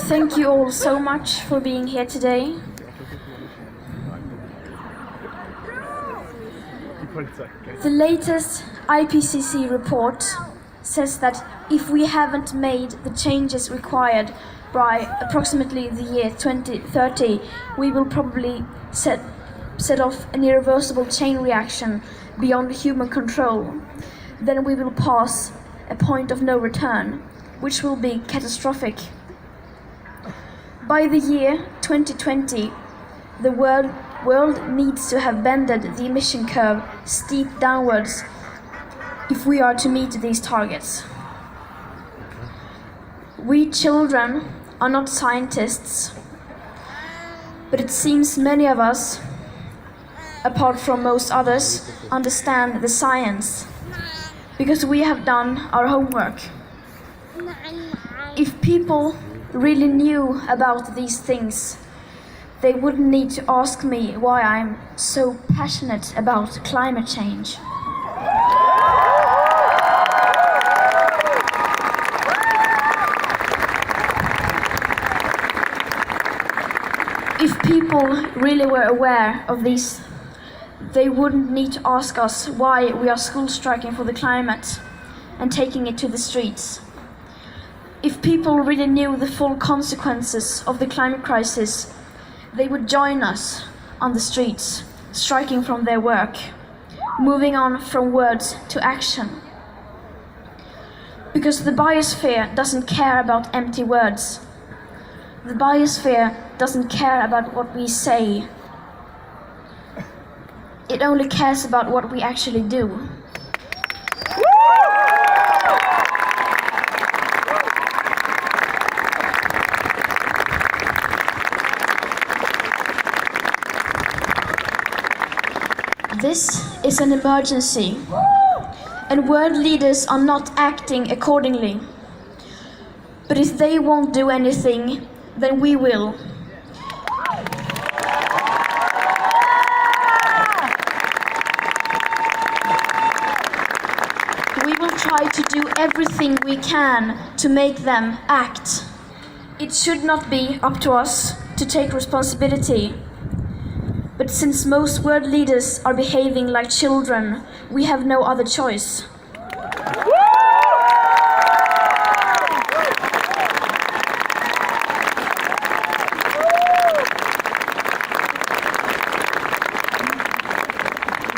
Thank you all so much for being here today. The latest IPCC report says that if we haven't made the changes required by approximately the year 2030, we will probably set off an irreversible chain reaction beyond human control. Then we will pass a point of no return, which will be catastrophic. By the year 2020, the world needs to have bended the emission curve steep downwards if we are to meet these targets. We children are not scientists, but it seems many of us, apart from most others, understand the science, because we have done our homework. If people really knew about these things, they wouldn't need to ask me why I'm so passionate about climate change. If people really were aware of these, they wouldn't need to ask us why we are school striking for the climate and taking it to the streets. If people really knew the full consequences of the climate crisis, they would join us on the streets, striking from their work, moving on from words to action. Because the biosphere doesn't care about empty words. The biosphere doesn't care about what we say. It only cares about what we actually do. This is an emergency, and world leaders are not acting accordingly. But if they won't do anything, then we will. We will try to do everything we can to make them act. It should not be up to us to take responsibility. But since most world leaders are behaving like children, we have no other choice.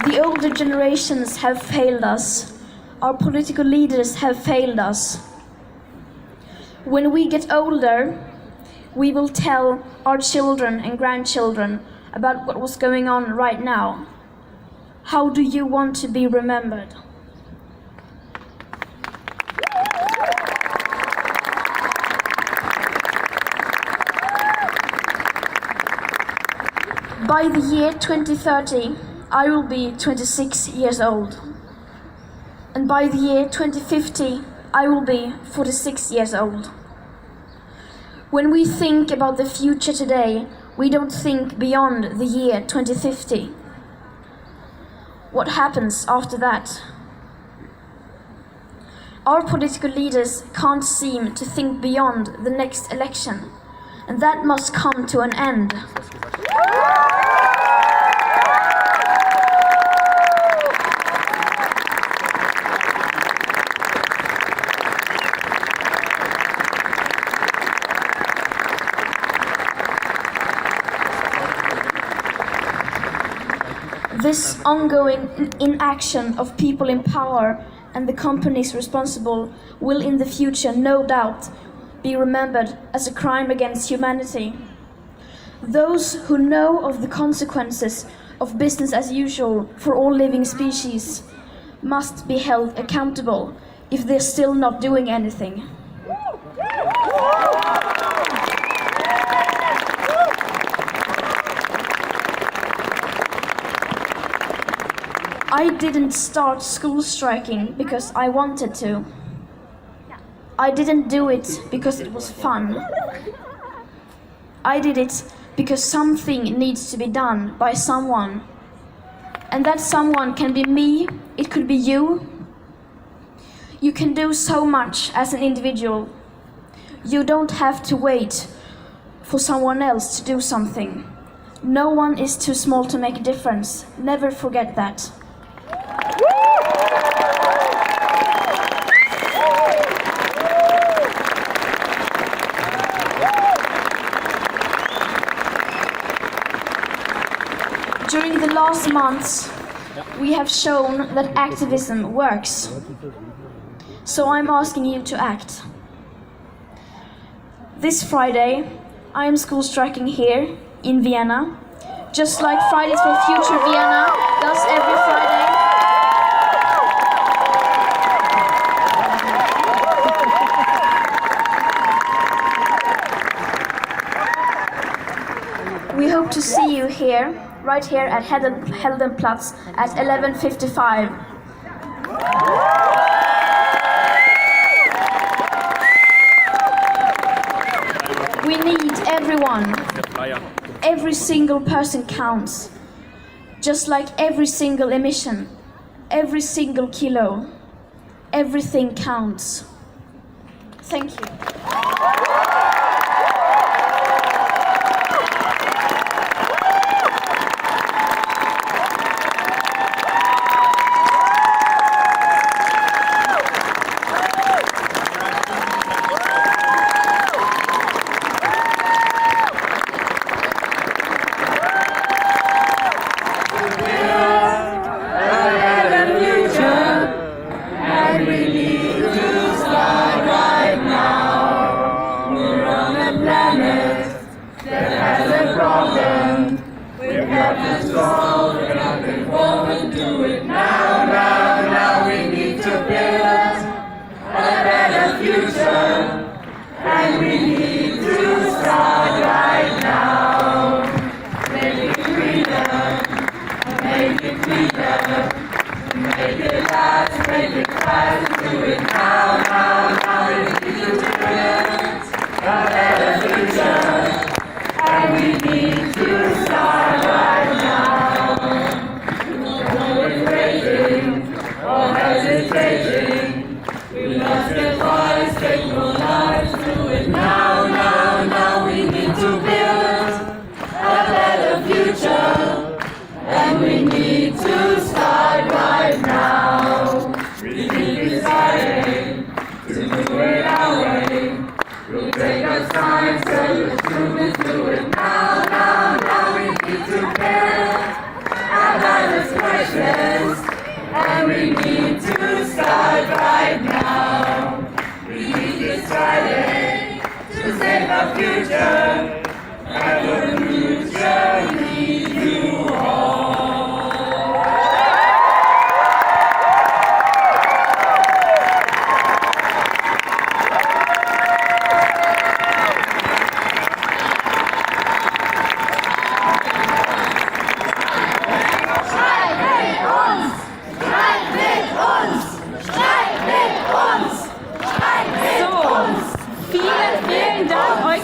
The older generations have failed us. Our political leaders have failed us. When we get older, we will tell our children and grandchildren about what was going on right now. How do you want to be remembered? By the year 2030, I will be 26 years old. And by the year 2050, I will be 46 years old. When we think about the future today, we don't think beyond the year 2050. What happens after that? Our political leaders can't seem to think beyond the next election, and that must come to an end. This ongoing inaction of people in power and the companies responsible will in the future no doubt be remembered as a crime against humanity. Those who know of the consequences of business as usual for all living species must be held accountable if they're still not doing anything. I didn't start school striking because I wanted to. I didn't do it because it was fun. I did it because something needs to be done by someone. And that someone can be me, it could be you. You can do so much as an individual. You don't have to wait for someone else to do something. No one is too small to make a difference. Never forget that. During the last months, we have shown that activism works. So I'm asking you to act. This Friday, I am school striking here in Vienna, just like Fridays for Future Vienna does every Friday. We hope to see you here, right here at Heldenplatz at 11:55. We need everyone. Every single person counts. Just like every single emission, every single kilo, everything counts. Thank you.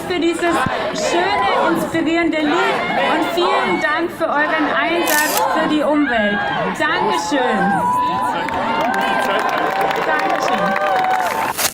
Für dieses schöne, inspirierende Lied und vielen Dank für euren Einsatz für die Umwelt. Dankeschön.